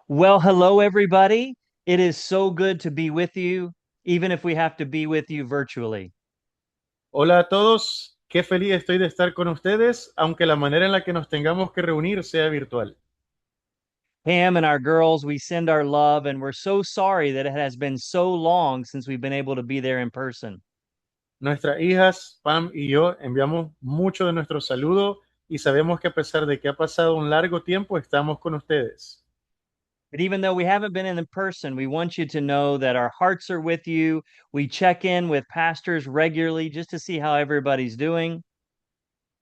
Well, hello, everybody. It is so good to be with you, even if we have to be with you virtually. Hola a todos, qué feliz estoy de estar con ustedes, aunque la manera en la que nos tengamos que reunir sea virtual. Pam and our girls, we send our love, and we're so sorry that it has been so long since we've been able to be there in person. Nuestras hijas, Pam y yo, enviamos mucho de nuestro saludo y sabemos que a pesar de que ha pasado un largo tiempo, estamos con ustedes. But even though we haven't been in person, we want you to know that our hearts are with you. We check in with pastors regularly just to see how everybody's doing.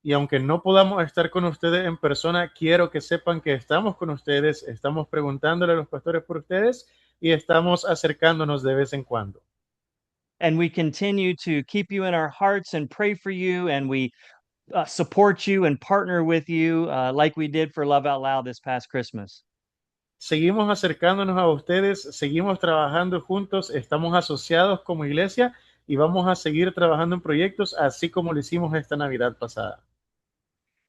Y aunque no podamos estar con ustedes en persona, quiero que sepan que estamos con ustedes, estamos preguntándole a los pastores por ustedes y estamos acercándonos de vez en cuando. And we continue to keep you in our hearts and pray for you, and we support you and partner with you like we did for Love Out Loud this past Christmas. Seguimos acercándonos a ustedes, seguimos trabajando juntos, estamos asociados como iglesia y vamos a seguir trabajando en proyectos así como lo hicimos esta Navidad pasada.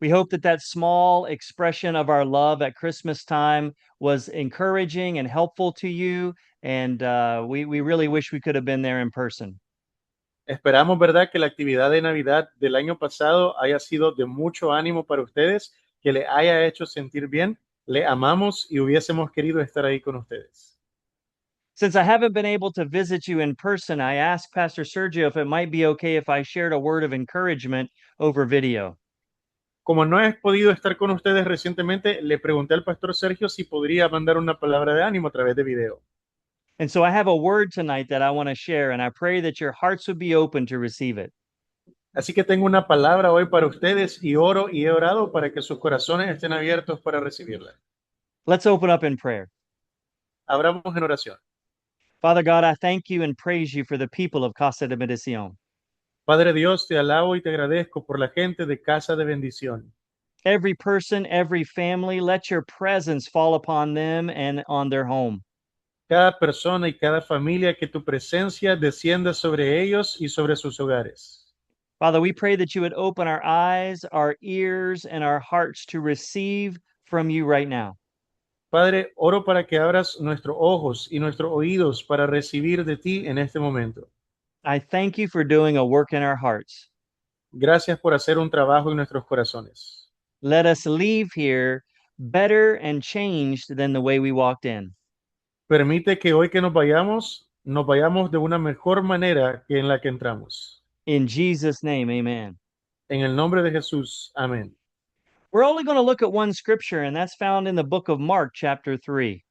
We hope that that small expression of our love at Christmas time was encouraging and helpful to you. And we really wish we could have been there in person. Esperamos, ¿verdad?, que la actividad de Navidad del año pasado haya sido de mucho ánimo para ustedes, que le haya hecho sentir bien. Le amamos y hubiésemos querido estar ahí con ustedes. Since I haven't been able to visit you in person, I asked Pastor Sergio if it might be okay if I shared a word of encouragement over video. Como no he podido estar con ustedes recientemente, le pregunté al pastor Sergio si podría mandar una palabra de ánimo a través de video. And so I have a word tonight that I want to share, and I pray that your hearts would be open to receive it. Así que tengo una palabra hoy para ustedes y oro y he orado para que sus corazones estén abiertos para recibirla. Let's open up in prayer. Abramos en oración. Father God, I thank you and praise you for the people of Casa de Bendición. Padre Dios, te alabo y te agradezco por la gente de Casa de Bendición. Every person, every family, let your presence fall upon them and on their home. Cada persona y cada familia, que tu presencia descienda sobre ellos y sobre sus hogares. Father, we pray that you would open our eyes, our ears, and our hearts to receive from you right now. Padre, oro para que abras nuestros ojos y nuestros oídos para recibir de ti en este momento. I thank you for doing a work in our hearts. Gracias por hacer un trabajo en nuestros corazones. Let us leave here better and changed than the way we walked in. Permite que hoy que nos vayamos de una mejor manera que en la que entramos. In Jesus' name, amen. En el nombre de Jesús, amén. We're only going to look at one scripture, and that's found in the book of Mark, chapter 3.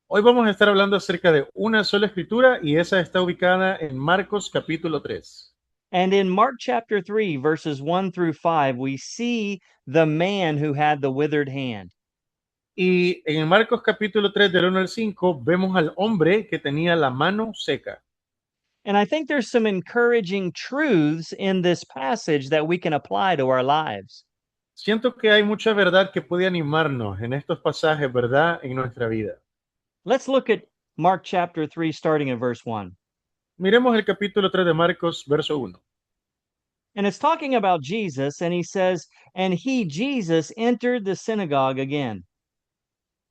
Hoy vamos a estar hablando acerca de una sola escritura y esa está ubicada en Marcos capítulo 3. And in Mark chapter 3, verses 1 through 5, we see the man who had the withered hand. Y en Marcos capítulo 3 del 1 al 5 vemos al hombre que tenía la mano seca. And I think there's some encouraging truths in this passage that we can apply to our lives. Siento que hay mucha verdad que puede animarnos en estos pasajes, ¿verdad?, en nuestra vida. Let's look at Mark chapter 3, starting at verse 1. Miremos el capítulo 3 de Marcos, verso 1. And it's talking about Jesus, and he says, and he, Jesus, entered the synagogue again.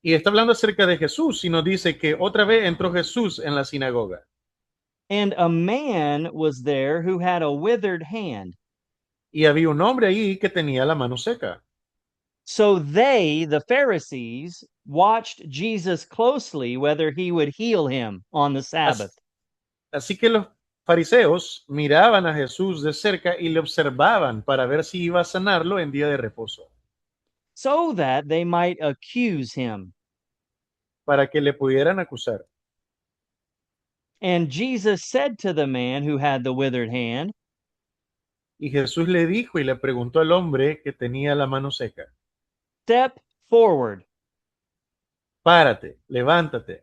Y está hablando acerca de Jesús y nos dice que otra vez entró Jesús en la sinagoga. And a man was there who had a withered hand. Y había un hombre ahí que tenía la mano seca. So they, the Pharisees, watched Jesus closely whether he would heal him on the Así, Sabbath. así que los fariseos miraban a Jesús de cerca y le observaban para ver si iba a sanarlo en día de reposo, So that they might accuse him. para que le pudieran acusar. And Jesus said to the man who had the withered hand, Y Jesús le dijo y le preguntó al hombre que tenía la mano seca: step forward. párate, levántate.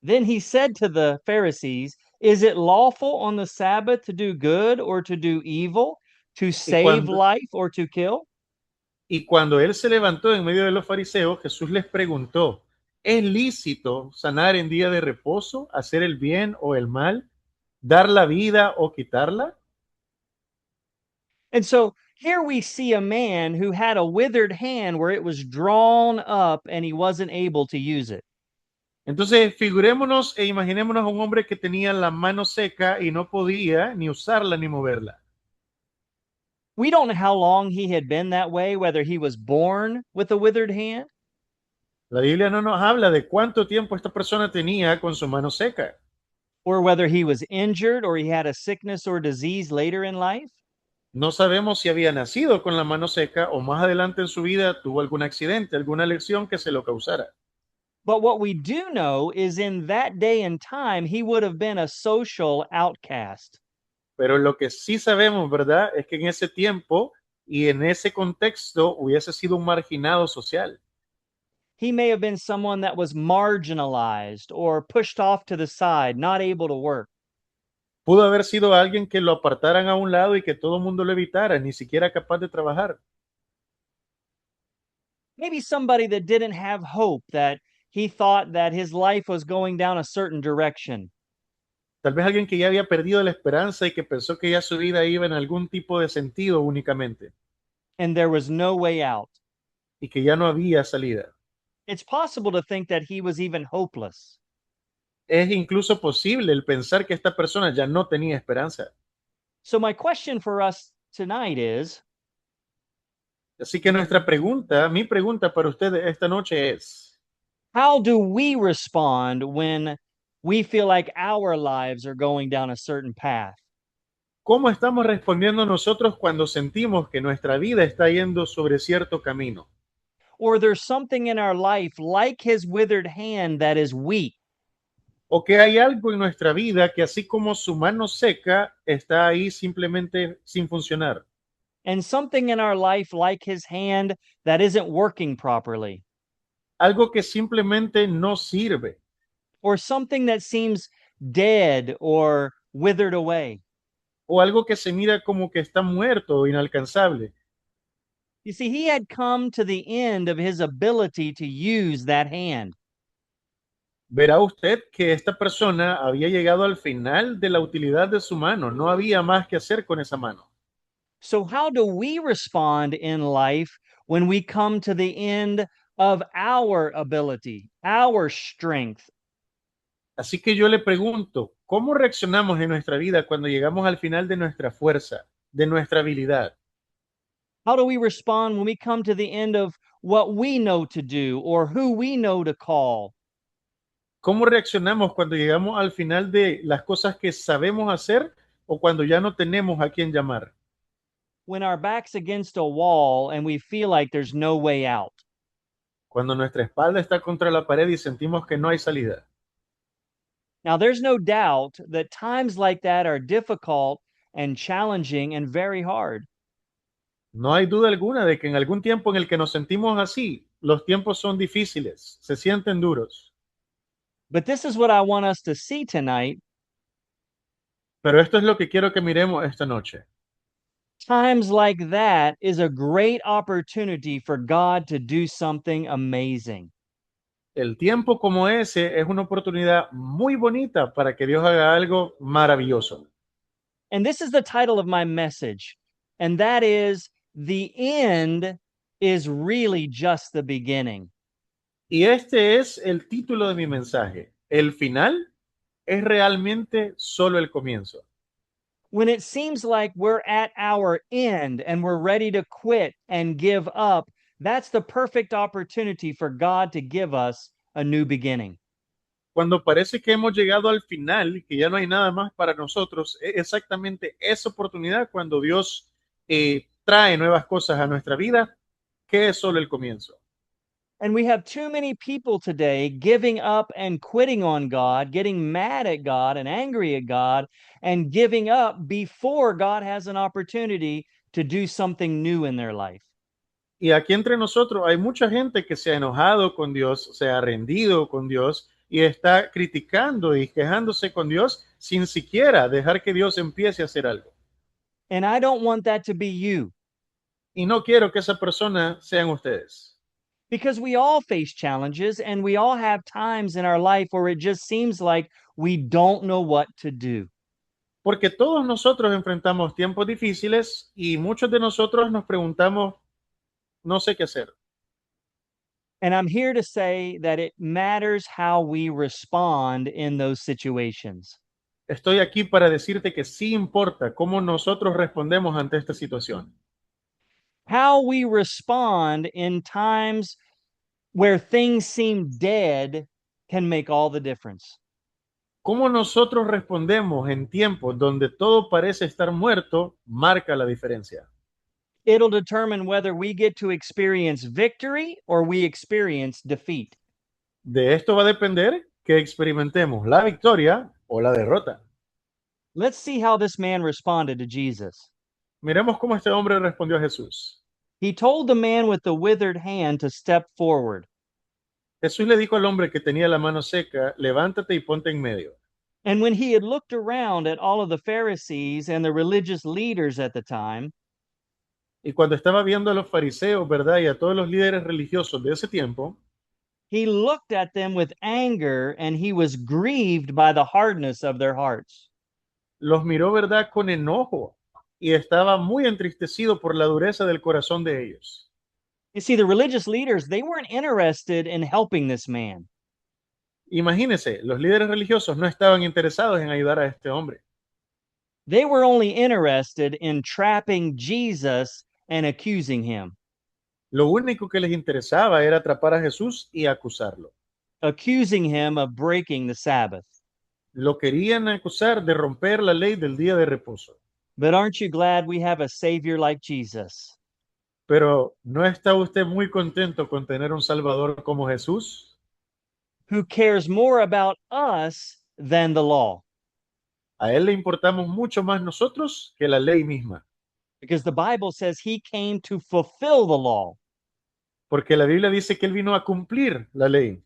Then he said to the Pharisees, is it lawful on the Sabbath to do good or to do evil, to Y save cuando, life or to kill? y cuando él se levantó en medio de los fariseos, Jesús les preguntó: ¿es lícito sanar en día de reposo, hacer el bien o el mal, dar la vida o quitarla? And so Here we see a man who had a withered hand where it was drawn up and he wasn't able to use it. Entonces, figurémonos e imaginémonos a un hombre que tenía la mano seca y no podía ni usarla ni moverla. We don't know how long he had been that way, whether he was born with a withered hand La Biblia no nos habla de cuánto tiempo esta persona tenía con su mano seca. or whether he was injured or he had a sickness or disease later in life. No sabemos si había nacido con la mano seca o más adelante en su vida tuvo algún accidente, alguna lesión que se lo causara. But what we do know is in that day and time, he would have been a social outcast. Pero lo que sí sabemos, ¿verdad? Es que en ese tiempo y en ese contexto hubiese sido un marginado social. He may have been someone that was marginalized or pushed off to the side, not able to work. Pudo haber sido alguien que lo apartaran a un lado y que todo el mundo lo evitara, ni siquiera capaz de trabajar. Maybe somebody that didn't have hope, that he thought that his life was going down a certain direction. Tal vez alguien que ya había perdido la esperanza y que pensó que ya su vida iba en algún tipo de sentido únicamente And there was no way out. y que ya no había salida. It's possible to think that he was even hopeless. Es incluso posible el pensar que esta persona ya no tenía esperanza. So, my question for us tonight is, Así que nuestra pregunta, mi pregunta para ustedes esta noche es, how do we respond when we feel like our lives are going down a certain path? ¿cómo estamos respondiendo nosotros cuando sentimos que nuestra vida está yendo sobre cierto camino? Or there's something in our life, like his withered hand, that is weak. ¿O que hay algo en nuestra vida que así como su mano seca está ahí simplemente sin funcionar? And something in our life, like his hand, that isn't working properly. Algo que simplemente no sirve. Or something that seems dead or withered away. O algo que se mira como que está muerto o inalcanzable. You see, he had come to the end of his ability to use that hand. Verá usted que esta persona había llegado al final de la utilidad de su mano. No había más que hacer con esa mano. So, how do we respond in life when we come to the end of our ability, our strength? Así que yo le pregunto, ¿cómo reaccionamos en nuestra vida cuando llegamos al final de nuestra fuerza, de nuestra habilidad? How do we respond when we come to the end of what we know to do or who we know to call? ¿Cómo reaccionamos cuando llegamos al final de las cosas que sabemos hacer o cuando ya no tenemos a quién llamar? When our back's against a wall and we feel like there's no way out. Cuando nuestra espalda está contra la pared y sentimos que no hay salida. Now, there's no doubt that times like that are difficult and challenging and very hard. No hay duda alguna de que en algún tiempo en el que nos sentimos así, los tiempos son difíciles, se sienten duros. But this is what I want us to see tonight. Pero esto es lo que quiero que miremos esta noche. Times like that is a great opportunity for God to do something amazing. El tiempo como ese es una oportunidad muy bonita para que Dios haga algo maravilloso. And this is the title of my message, and that is The End is Really Just the Beginning. Y este es el título de mi mensaje. El final es realmente solo el comienzo. When it seems like we're at our end and we're ready to quit and give up, that's the perfect opportunity for God to give us a new beginning. Cuando parece que hemos llegado al final y que ya no hay nada más para nosotros, es exactamente esa oportunidad cuando Dios trae nuevas cosas a nuestra vida, que es solo el comienzo. And we have too many people today giving up and quitting on God, getting mad at God and angry at God, and giving up before God has an opportunity to do something new in their life. Y aquí entre nosotros hay mucha gente que se ha enojado con Dios, se ha rendido con Dios y está criticando y quejándose con Dios sin siquiera dejar que Dios empiece a hacer algo. And I don't want that to be you, Y no quiero que esa persona sean ustedes. because we all face challenges and we all have times in our life where it just seems like we don't know what to do. Porque todos nosotros enfrentamos tiempos difíciles y muchos de nosotros nos preguntamos, no sé qué hacer. And I'm here to say that it matters how we respond in those situations. Estoy aquí para decirte que sí importa cómo nosotros respondemos ante esta situación. How we respond in times where things seem dead can make all the difference. Cómo nosotros respondemos en tiempos donde todo parece estar muerto marca la diferencia. It'll determine whether we get to experience victory or we experience defeat. De esto va a depender que experimentemos la victoria o la derrota. Let's see how this man responded to Jesus. Miremos cómo este hombre respondió a Jesús. He told the man with the withered hand to step forward. Jesús le dijo al hombre que tenía la mano seca, levántate y ponte en medio. And when he had looked around at all of the Pharisees and the religious leaders at the time, Y cuando estaba viendo a los fariseos, ¿verdad? Y a todos los líderes religiosos de ese tiempo, he looked at them with anger and he was grieved by the hardness of their hearts. los miró, ¿verdad? Con enojo y estaba muy entristecido por la dureza del corazón de ellos. You see, the religious leaders, they weren't interested in helping this man. Imagínense, los líderes religiosos no estaban interesados en ayudar a este hombre. They were only interested in trapping Jesus and accusing him, Lo único que les interesaba era atrapar a Jesús y acusarlo. accusing him of breaking the Sabbath. Lo querían acusar de romper la ley del día de reposo. But aren't you glad we have a Savior like Jesus? Pero ¿no está usted muy contento con tener un Salvador como Jesús? Who cares more about us than the law? A Él le importamos mucho más nosotros que la ley misma. Because the Bible says he came to fulfill the law. Porque la Biblia dice que Él vino a cumplir la ley.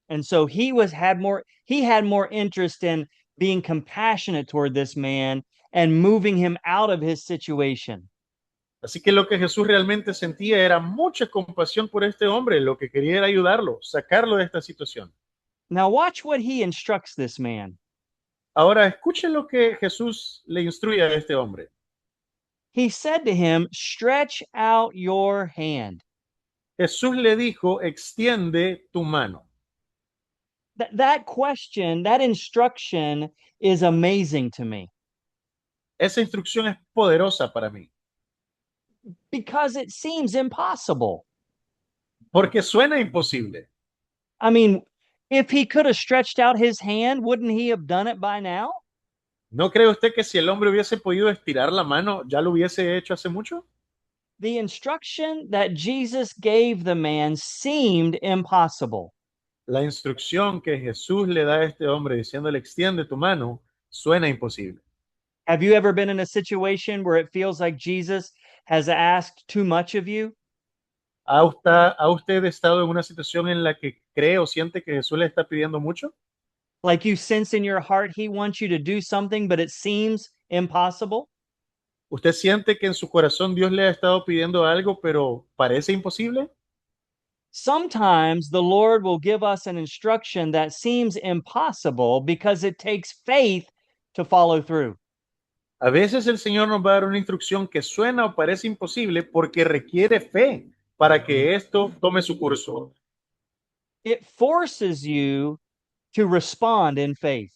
And so he had more interest in being compassionate toward this man and moving him out of his situation. Así que lo que Jesús realmente sentía era mucha compasión por este hombre. Lo que quería era ayudarlo, sacarlo de esta situación. Now watch what he instructs this man. Ahora, escuchen lo que Jesús le instruye a este hombre. He said to him, "Stretch out your hand." Jesús le dijo, extiende tu mano. That question, that instruction is amazing to me Esa instrucción es poderosa para mí, because it seems impossible. porque suena imposible. I mean, if he could have stretched out his hand, wouldn't he have done it by now? ¿No cree usted que si el hombre hubiese podido estirar la mano, ya lo hubiese hecho hace mucho? The instruction that Jesus gave the man seemed impossible. La instrucción que Jesús le da a este hombre diciéndole, extiende tu mano, suena imposible. Have you ever been in a situation where it feels like Jesus has asked too much of you? ¿Ha usted estado en una situación en la que cree o siente que Jesús le está pidiendo mucho? Like you sense in your heart he wants you to do something, but it seems impossible? ¿Usted siente que en su corazón Dios le ha estado pidiendo algo, pero parece imposible? Sometimes the Lord will give us an instruction that seems impossible because it takes faith to follow through. A veces el Señor nos va a dar una instrucción que suena o parece imposible porque requiere fe para que esto tome su curso. It forces you to respond in faith.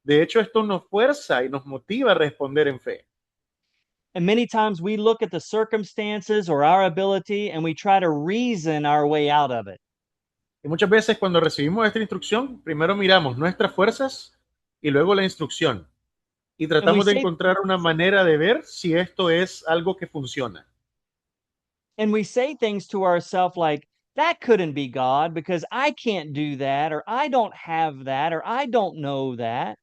De hecho, esto nos fuerza y nos motiva a responder en fe. And many times we look at the circumstances or our ability and we try to reason our way out of it. Y muchas veces cuando recibimos esta instrucción, primero miramos nuestras fuerzas y luego la instrucción. Y And we tratamos de say encontrar una manera de ver si esto es algo que funciona. and we say things to ourselves like, that couldn't be God because I can't do that, or I don't have that, or I don't know that.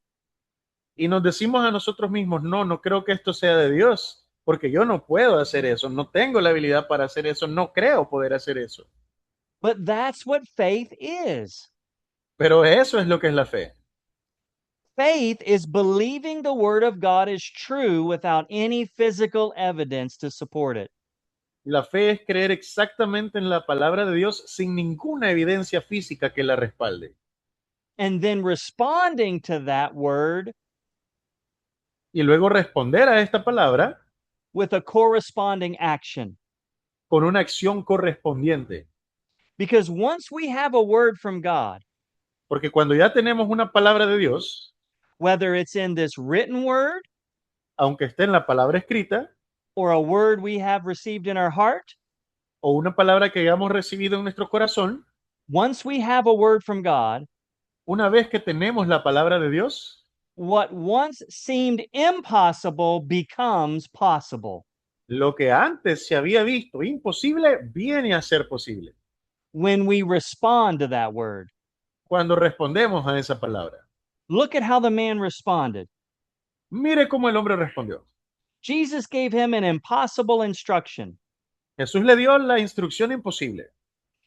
Y nos decimos a nosotros mismos, no, no creo que esto sea de Dios, porque yo no puedo hacer eso, no tengo la habilidad para hacer eso, no creo poder hacer eso. But that's what faith is. Pero eso es lo que es la fe. Faith is believing the word of God is true without any physical evidence to support it. La fe es creer exactamente en la palabra de Dios sin ninguna evidencia física que la respalde. And then responding to that word y luego responder a esta palabra with a corresponding action. con una acción correspondiente. Because once we have a word from God, Porque cuando ya tenemos una palabra de Dios, whether it's in this written word aunque esté en la palabra escrita, or a word we have received in our heart, o una palabra que hayamos recibido en nuestro corazón, once we have a word from God, una vez que tenemos la palabra de Dios, what once seemed impossible becomes possible lo que antes se había visto imposible viene a ser posible when we respond to that word. cuando respondemos a esa palabra. Look at how the man responded. Mire cómo el hombre respondió. Jesus gave him an impossible instruction. Jesús le dio la instrucción imposible.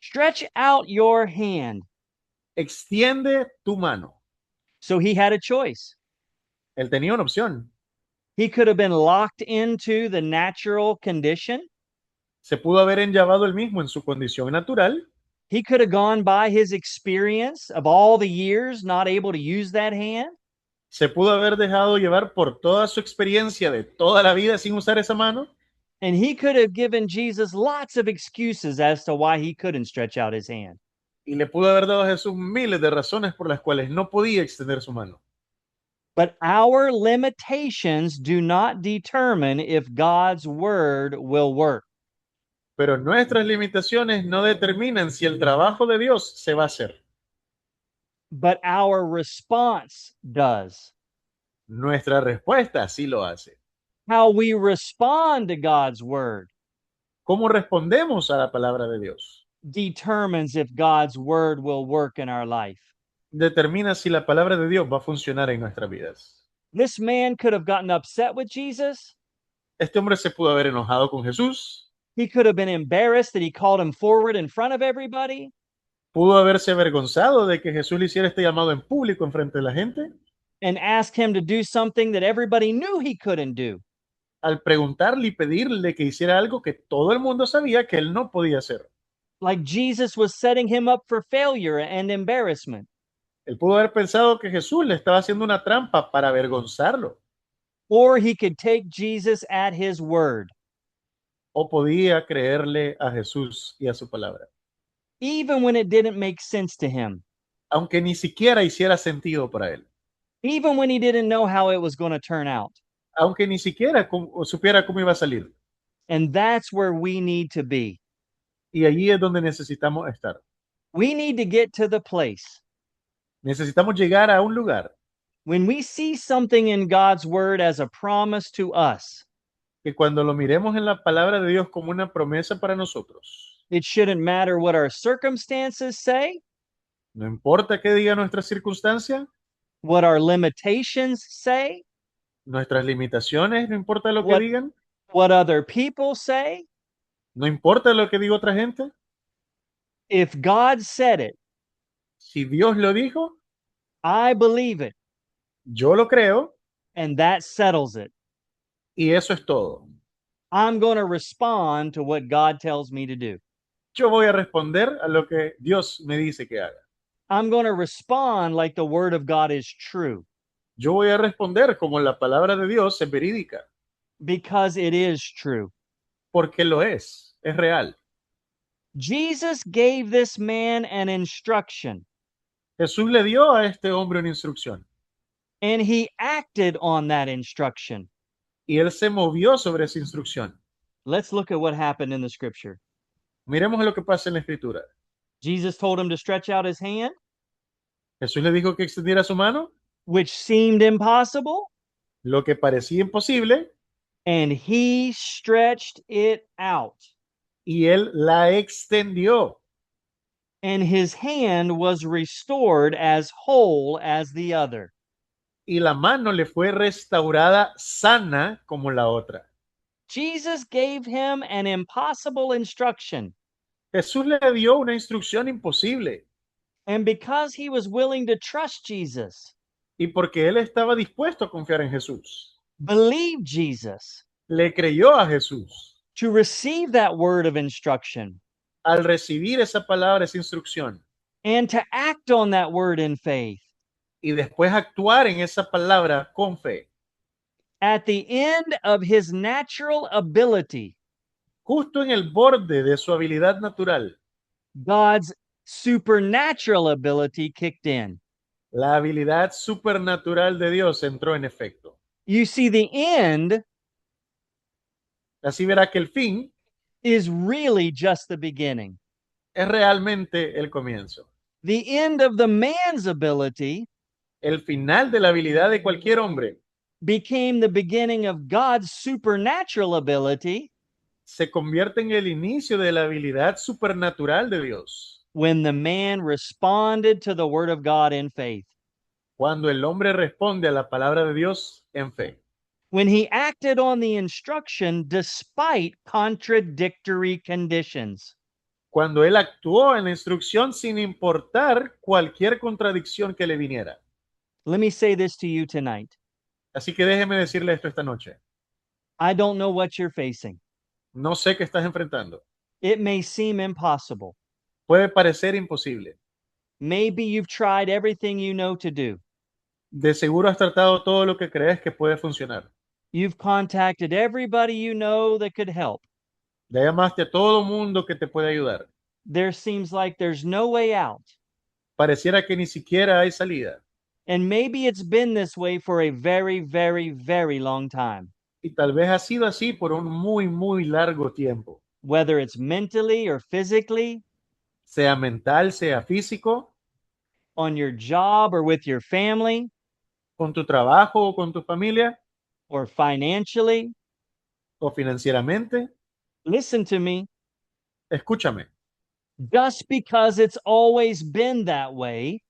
Stretch out your hand. Extiende tu mano. So he had a choice. Él tenía una opción. He could have been locked into the natural condition. Se pudo haber enllavado él mismo en su condición natural. He could have gone by his experience of all the years not able to use that hand. Se pudo haber dejado llevar por toda su experiencia de toda la vida sin usar esa mano. And he could have given Jesus lots of excuses as to why he couldn't stretch out his hand. Y le pudo haber dado a Jesús miles de razones por las cuales no podía extender su mano. But our limitations do not determine if God's word will work. Pero nuestras limitaciones no determinan si el trabajo de Dios se va a hacer. But our response does. Nuestra respuesta sí lo hace. How we respond to God's word ¿Cómo respondemos a la palabra de Dios? determines if God's word will work in our life. Determina si la palabra de Dios va a funcionar en nuestras vidas. This man could have gotten upset with Jesus. Este hombre se pudo haber enojado con Jesús. He could have been embarrassed that he called him forward in front of everybody. Pudo haberse avergonzado de que Jesús le hiciera este llamado en público en frente de la gente. And asked him to do something that everybody knew he couldn't do. Al preguntarle y pedirle que hiciera algo que todo el mundo sabía que él no podía hacer. Like Jesus was setting him up for failure and embarrassment. Él pudo haber pensado que Jesús le estaba haciendo una trampa para avergonzarlo. Or he could take Jesus at his word. O podía creerle a Jesús y a su palabra. Even when it didn't make sense to him. Aunque ni siquiera hiciera sentido para él. Even when he didn't know how it was going to turn out. Aunque ni siquiera supiera cómo iba a salir. And that's where we need to be. Y allí es donde necesitamos estar. We need to get to the place Necesitamos llegar a un lugar when we see something in God's word as a promise to us. que cuando lo miremos en la palabra de Dios como una promesa para nosotros, It shouldn't matter what our circumstances say, no importa qué diga nuestra circunstancia, what our limitations say, nuestras limitaciones, no importa lo que What- digan, what other people say. no importa lo que diga otra gente, If God said it, si Dios lo dijo, I believe it, yo lo creo and that settles it. y eso es todo. I'm going to respond to what God tells me to do. Yo voy a responder a lo que Dios me dice que haga. I'm going to respond like the word of God is true Yo voy a responder como la palabra de Dios es verídica, because it is true. porque lo es real. Jesus gave this man an instruction Jesús le dio a este hombre una instrucción and he acted on that instruction. y él se movió sobre esa instrucción. Let's look at what happened in the scripture. Miremos lo que pasa en la escritura. Jesus told him to stretch out his hand, Jesús le dijo que extendiera su mano, which seemed impossible, lo que parecía imposible, and he stretched it out. y él la extendió. And his hand was restored as whole as the other. Y la mano le fue restaurada sana como la otra. Jesus gave him an impossible instruction. Jesús le dio una instrucción imposible. And because he was willing to trust Jesus, Y porque él estaba dispuesto a confiar en Jesús, believe Jesus, le creyó a Jesús. to receive that word of instruction, Al recibir esa palabra, esa instrucción, and to act on that word in faith, y después actuar en esa palabra con fe, at the end of his natural ability, justo en el borde de su habilidad natural, God's supernatural ability kicked in. la habilidad supernatural de Dios entró en efecto. You see, the end Así verá que el fin is really just the beginning. es realmente el comienzo. The end of the man's ability El final de la habilidad de cualquier hombre became the beginning of God's supernatural ability se convierte en el inicio de la habilidad supernatural de Dios. when the man responded to the word of God in faith. Cuando el hombre responde a la palabra de Dios en fe. When he acted on the instruction despite contradictory conditions. Cuando él actuó en la instrucción sin importar cualquier contradicción que le viniera. Let me say this to you tonight. Así que déjeme decirle esto esta noche. I don't know what you're facing. No sé qué estás enfrentando. It may seem impossible. Puede parecer imposible. Maybe you've tried everything you know to do. De seguro has tratado todo lo que crees que puede funcionar. You've contacted everybody you know that could help. Ya llamaste a todo mundo que te puede ayudar. There seems like there's no way out. Pareciera que ni siquiera hay salida. And maybe it's been this way for a very, very, very long time. Y tal vez ha sido así por un muy largo tiempo. Whether it's mentally or physically, Sea mental, sea físico, on your job or with your family, con tu trabajo o con tu familia, or financially. o financieramente. Listen to me. Escúchame. Just because it's always been that way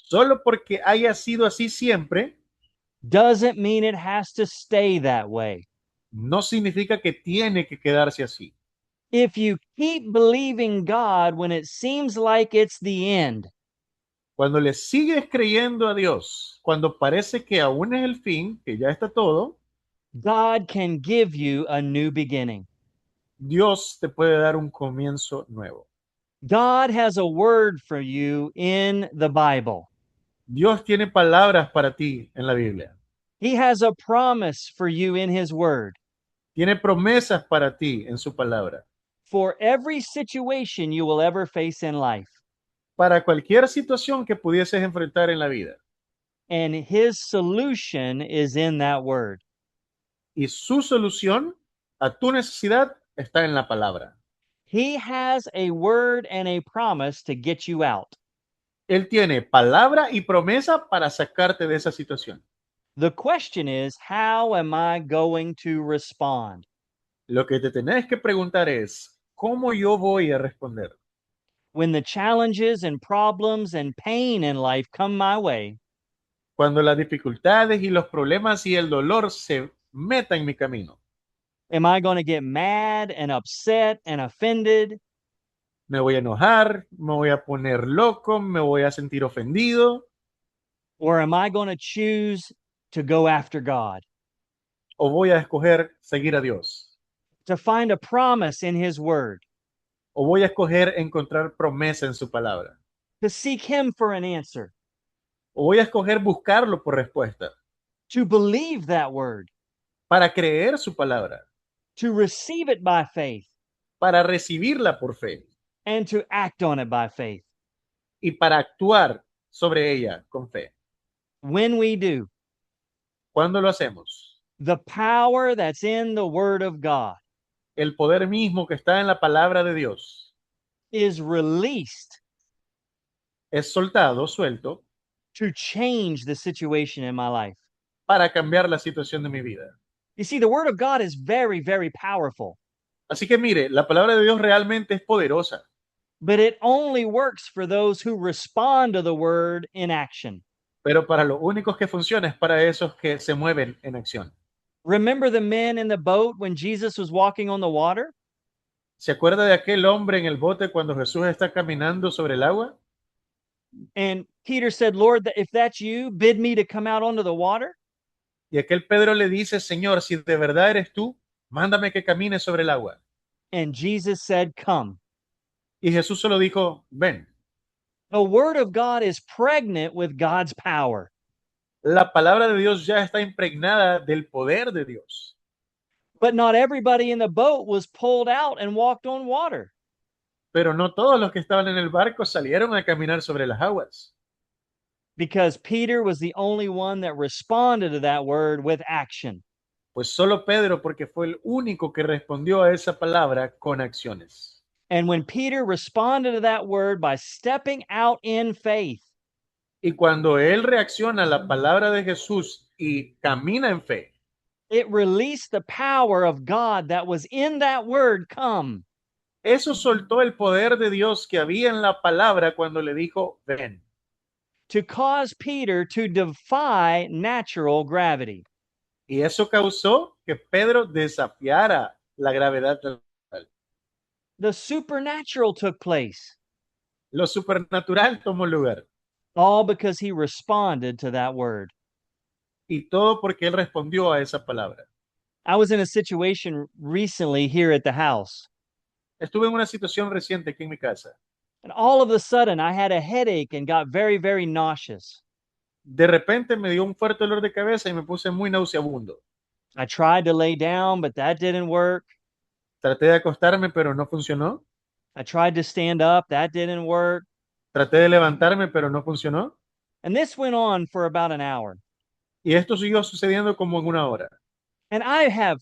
Solo porque haya sido así siempre, doesn't mean it has to stay that way. no significa que tiene que quedarse así. If you keep believing God when it seems like it's the end, Cuando le sigues creyendo a Dios, cuando parece que aún es el fin, que ya está todo, God can give you a new beginning. Dios te puede dar un comienzo nuevo. God has a word for you in the Bible. Dios tiene palabras para ti en la Biblia. He has a promise for you in His word. Tiene promesas para ti en su palabra. For every situation you will ever face in life. Para cualquier situación que pudieses enfrentar en la vida. And His solution is in that word. Y su solución a tu necesidad está en la palabra. He has a word and a promise to get you out. Él tiene palabra y promesa para sacarte de esa situación. The question is, how am I going to respond? Lo que te tenés que preguntar es, ¿cómo yo voy a responder? When the challenges and problems and pain in life come my way, Cuando las dificultades y los problemas y el dolor se metan en mi camino. am I going to get mad and upset and offended? Me voy a enojar, me voy a poner loco, me voy a sentir ofendido. Or am I going to choose to go after God, O voy a escoger seguir a Dios. to find a promise in His word, O voy a escoger encontrar promesa en su palabra. to seek Him for an answer, O voy a escoger buscarlo por respuesta. to believe that word, Para creer su palabra. to receive it by faith, Para recibirla por fe. and to act on it by faith. Y para actuar sobre ella con fe. When we do, ¿Cuándo lo hacemos? the power that's in the word of God El poder mismo que está en la palabra de Dios is released es soltado, suelto, to change the situation in my life. para cambiar la situación de mi vida. You see, the word of God is very, very powerful, Así que mire, la palabra de Dios realmente es poderosa, but it only works for those who respond to the word in action. pero para los únicos que funciona es para esos que se mueven en acción. Remember the men in the boat when Jesus was walking on the water? ¿Se acuerda de aquel hombre en el bote cuando Jesús está caminando sobre el agua? And Peter said, Lord, if that's you, bid me to come out onto the water. Y aquel Pedro le dice, Señor, si de verdad eres tú, mándame que camine sobre el agua. And Jesus said, come. Y Jesús solo dijo, ven. The word of God is pregnant with God's power. La palabra de Dios ya está impregnada del poder de Dios. But not everybody in the boat was pulled out and walked on water, Pero no todos los que estaban en el barco salieron a caminar sobre las aguas, because Peter was the only one that responded to that word with action. pues solo Pedro, porque fue el único que respondió a esa palabra con acciones. And when Peter responded to that word by stepping out in faith, Y cuando él reacciona a la palabra de Jesús y camina en fe, it released the power of God that was in that word, come. eso soltó el poder de Dios que había en la palabra cuando le dijo, ven. To cause Peter to defy natural gravity. Y eso causó que Pedro desafiara la gravedad natural. The supernatural took place, Lo supernatural tomó lugar. all because he responded to that word. Y todo porque él respondió a esa palabra. I was in a situation recently here at the house, Estuve en una situación reciente aquí en mi casa. and all of a sudden I had a headache and got very, very nauseous. De repente me dio un fuerte dolor de cabeza y me puse muy nauseabundo. I tried to lay down, but that didn't work. Traté de acostarme, pero no funcionó. I tried to stand up, that didn't work. Traté de levantarme, pero no funcionó. And this went on for about an hour. Y esto siguió sucediendo como en una hora. And I have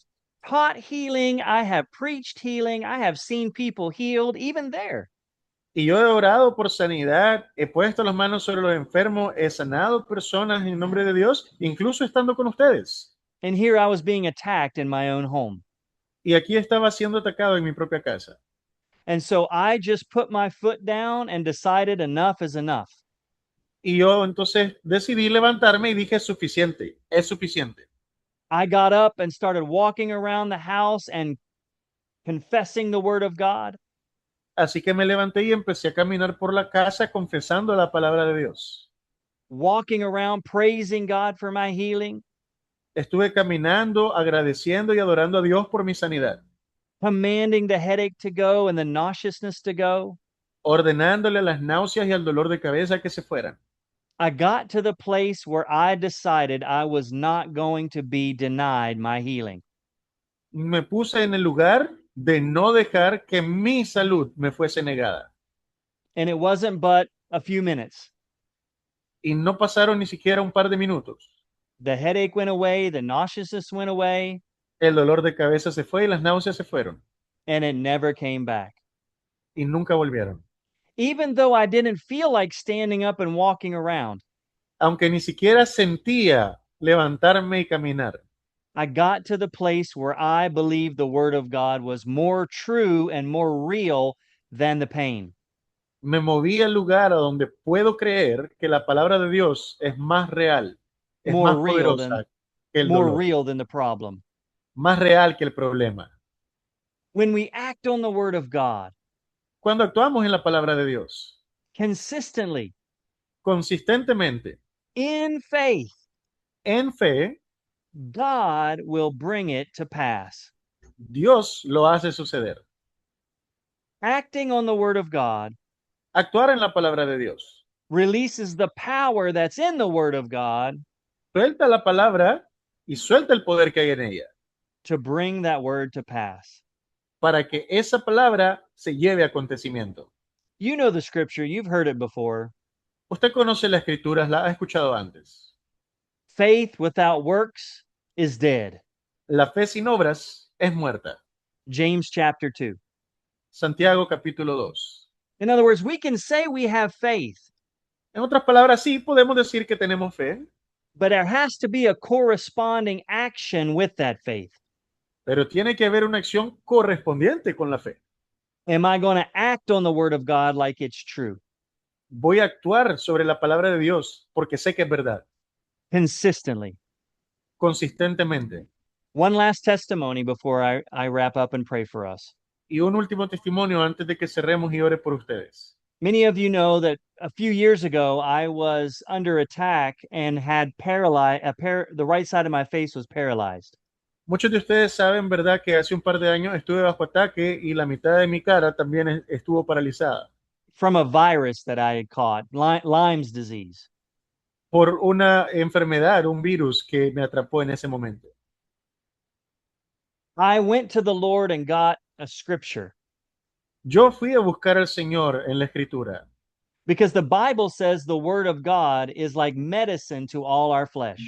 taught healing, I have preached healing, I have seen people healed, even there. Y yo he orado por sanidad, he puesto las manos sobre los enfermos, he sanado personas en nombre de Dios, incluso estando con ustedes. And here I was being attacked in my own home. Y aquí estaba siendo atacado en mi propia casa. And so I just put my foot down and decided enough is enough. Y yo entonces decidí levantarme y dije, es suficiente, es suficiente. I got up and started walking around the house and confessing the word of God. Así que me levanté y empecé a caminar por la casa confesando la palabra de Dios. Walking around praising God for my healing, Estuve caminando, agradeciendo y adorando a Dios por mi sanidad, commanding the headache to go and the nauseousness to go. ordenándole a las náuseas y al dolor de cabeza que se fueran. I got to the place where I decided I was not going to be denied my healing. Me puse en el lugar de no dejar que mi salud me fuese negada. And it wasn't but a few minutes. Y no pasaron ni siquiera un par de minutos. The headache went away, the nauseousness went away, El dolor de cabeza se fue y las náuseas se fueron. and it never came back. Y nunca volvieron. Even though I didn't feel like standing up and walking around, Aunque ni siquiera sentía levantarme y caminar. I got to the place where I believed the word of God was more true and more real than the pain. Me moví al lugar a donde puedo creer que la palabra de Dios es más real, es More más real poderosa que el more dolor, real than the problem. más real que el problema. When we act on the word of God Cuando actuamos en la palabra de Dios, consistently, consistentemente, in faith, en fe, God will bring it to pass. Dios lo hace suceder. Acting on the word of God Actuar en la palabra de Dios. releases the power that's in the word of God Suelta la palabra y suelta el poder que hay en ella to bring that word to pass. para que esa palabra se lleve a acontecimiento. You know the scripture, you've heard it before. Usted conoce la escritura, la ha escuchado antes. Faith without works is dead. La fe sin obras es muerta. James chapter 2. Santiago capítulo 2. In other words, we can say we have faith, En otras palabras, sí podemos decir que tenemos fe, but there has to be a corresponding action with that faith. pero tiene que haber una acción correspondiente con la fe. Am I going to act on the word of God like it's true? Voy a actuar sobre la palabra de Dios porque sé que es verdad, Consistently. consistentemente. One last testimony before I wrap up and pray for us. Y un último testimonio antes de que cerremos y ore por ustedes. Many of you know that a few years ago I was under attack and had the right side of my face was paralyzed. Muchos de ustedes saben, ¿verdad?, que hace un par de años estuve bajo ataque y la mitad de mi cara también estuvo paralizada From a virus that I had caught, Lyme's disease. por una enfermedad, un virus que me atrapó en ese momento. I went to the Lord and got a scripture Yo fui a buscar al Señor en la Escritura, because the Bible says the word of God is like medicine to all our flesh.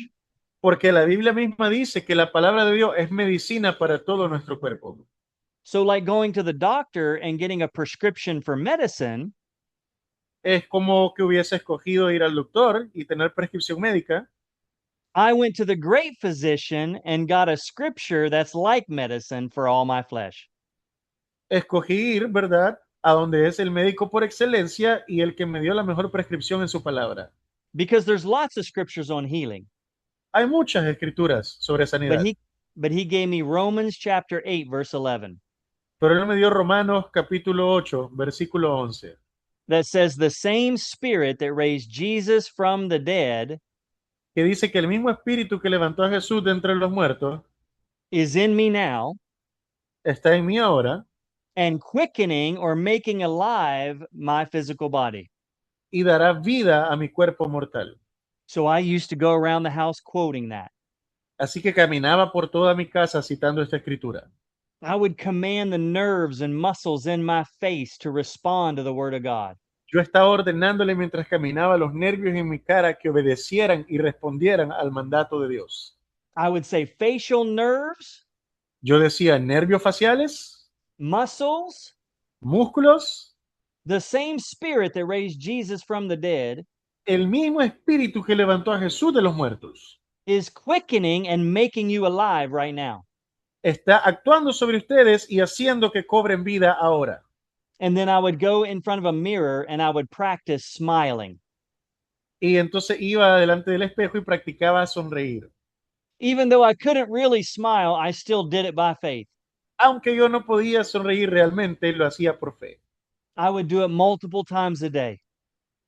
porque la Biblia misma dice que la palabra de Dios es medicina para todo nuestro cuerpo. So, like going to the doctor and getting a prescription for medicine, Es como que hubiese escogido ir al doctor y tener prescripción médica. I went to the great physician and got a scripture that's like medicine for all my flesh. Escogí ir, ¿verdad?, a donde es el médico por excelencia y el que me dio la mejor prescripción en su palabra. Because there's lots of scriptures on healing. Hay muchas escrituras sobre But sanidad, he gave me Romans chapter 8 verse 11 pero él me dio Romanos capítulo 8, versículo 11, that says the same spirit that raised Jesus from the dead que dice que el mismo espíritu que levantó a Jesús de entre los muertos is in me now está en mí ahora and quickening or making alive my physical body. y dará vida a mi cuerpo mortal. So I used to go around the house quoting that. Así que caminaba por toda mi casa citando esta escritura. I would command the nerves and muscles in my face to respond to the word of God. Yo estaba ordenándole mientras caminaba los nervios en mi cara que obedecieran y respondieran al mandato de Dios. I would say facial nerves, Yo decía nervios faciales, muscles, músculos, the same spirit that raised Jesus from the dead el mismo espíritu que levantó a Jesús de los muertos is quickening and making you alive right now. está actuando sobre ustedes y haciendo que cobren vida ahora. And then I would go in front of a mirror and I would practice smiling. Y entonces iba delante del espejo y practicaba sonreír. Even though I couldn't really smile, I still did it by faith. Aunque yo no podía sonreír realmente, lo hacía por fe. I would do it multiple times a day.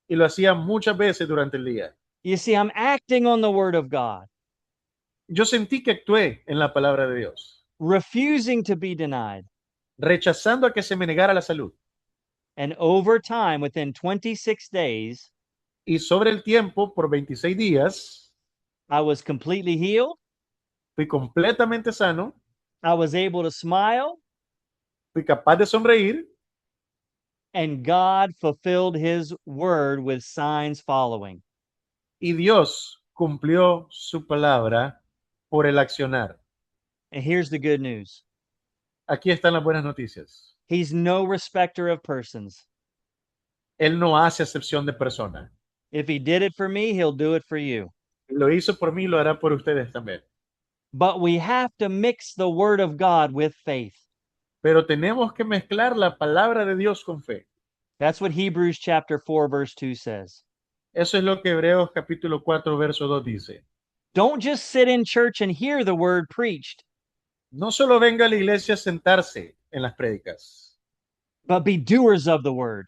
Y lo hacía muchas veces durante el día. You see, I'm acting on the word of God, Yo sentí que actué en la palabra de Dios, refusing to be denied. rechazando a que se me negara la salud. And over time, within 26 days, Y sobre el tiempo, por 26 días, I was completely healed. fui completamente sano, I was able to smile, fui capaz de sonreír and God fulfilled his word with signs following. y Dios cumplió su palabra por el accionar. And here's the good news. Aquí están las buenas noticias. He's no respecter of persons. Él no hace excepción de persona. If he did it for me, he'll do it for you. Lo hizo por mí, lo hará por ustedes también. But we have to mix the word of God with faith. Pero tenemos que mezclar la palabra de Dios con fe. That's what Hebrews chapter 4 verse 2 says. Eso es lo que Hebreos capítulo 4, verso 2 dice. Don't just sit in church and hear the word preached, No solo venga a la iglesia a sentarse en las prédicas, but be doers of the word.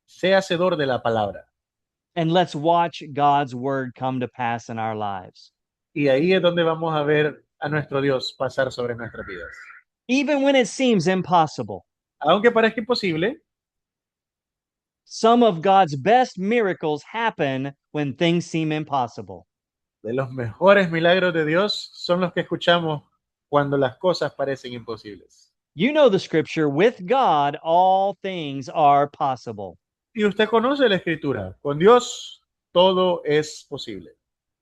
sea hacedor de la palabra. And let's watch God's word come to pass in our lives. Y ahí es donde vamos a ver a nuestro Dios pasar sobre nuestras vidas. Even when it seems impossible, Aunque parezca imposible, some of God's best miracles happen when things seem impossible. de los mejores milagros de Dios son los que escuchamos cuando las cosas parecen imposibles. You know the scripture, with God, all things are possible. Y usted conoce la escritura, con Dios todo es posible.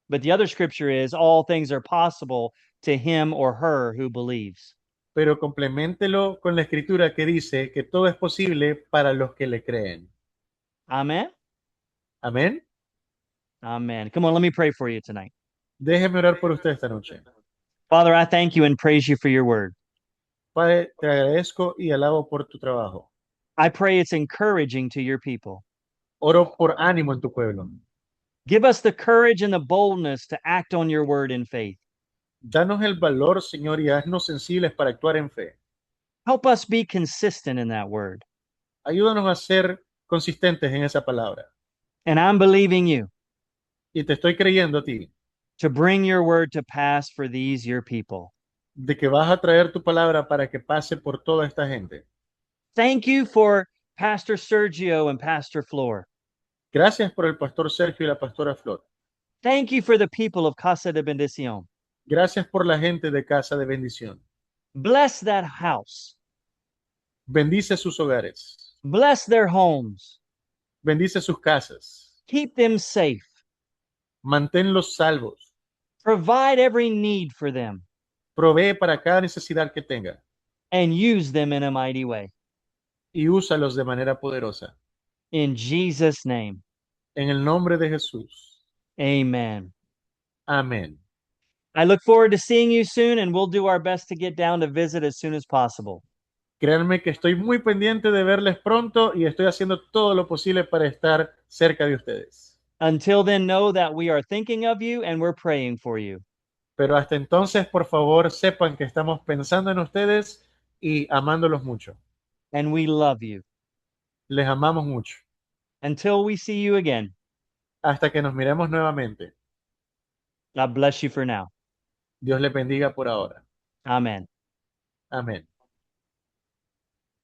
But the other scripture is, all things are possible to him or her who believes. Pero compleméntelo con la escritura que dice que todo es posible para los que le creen. Amen? Amén. Amen. Come on, let me pray for you tonight. Déjeme orar por usted esta noche. Father, I thank you and praise you for your word. Padre, te agradezco y alabo por tu trabajo. I pray it's encouraging to your people. Oro por ánimo en tu pueblo. Give us the courage and the boldness to act on your word in faith. Danos el valor, Señor, y haznos sensibles para actuar en fe. Help us be consistent in that word. Ayúdanos a ser consistentes en esa palabra. And I'm believing you Y te estoy creyendo a ti, to bring your word to pass for these, your people. de que vas a traer tu palabra para que pase por toda esta gente. Thank you for Pastor Sergio and Pastor Flor. Gracias por el pastor Sergio y la pastora Flor. Thank you for the people of Casa de Bendición. Gracias por la gente de Casa de Bendición. Bless that house. Bendice sus hogares. Bless their homes. Bendice sus casas. Keep them safe. Manténlos salvos. Provide every need for them Provee para cada necesidad que tenga and use them in a mighty way. y úsalos de manera poderosa. In Jesus' name, En el nombre de Jesús. amen. Amén. I look forward to seeing you soon, and we'll do our best to get down to visit as soon as possible. Créanme que estoy muy pendiente de verles pronto y estoy haciendo todo lo posible para estar cerca de ustedes. Until then, know that we are thinking of you and we're praying for you. Pero hasta entonces, por favor, sepan que estamos pensando en ustedes y amándolos mucho. And we love you. Les amamos mucho. Until we see you again, Hasta que nos miremos nuevamente. God bless you for now. Dios les bendiga por ahora. Amen. Amén.